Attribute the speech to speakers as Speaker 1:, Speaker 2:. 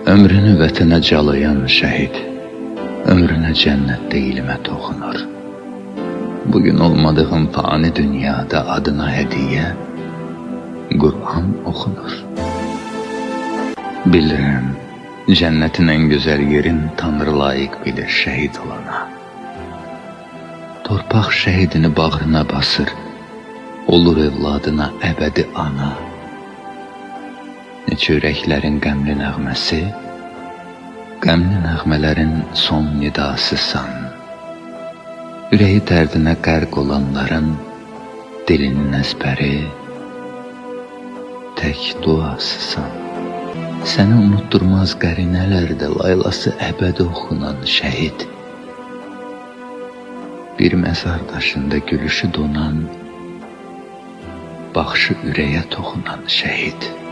Speaker 1: Ömrünü vətənə calayan şəhid, ömrünə cənnətdə ilmə toxunur. Bugün olmadığım fani dünyada adına hədiyyə, Qur'an oxunur. Bilirəm, cənnətin ən gözəl yerin Tanrı layiq bilir şəhid olana. Torpaq şəhidini bağrına basır, olur evladına əbədi ana. Neçə ürəklərin qəmli nəğməsi, qəmli nəğmələrin son nidasısan. Ürəyi dərdinə qərq olanların dilinin əzbəri, tək duasısan. Səni unutturmaz qərinələrdə laylası əbədi oxunan şəhid. Bir məzar daşında gülüşü donan, baxışı ürəyə toxunan şəhid.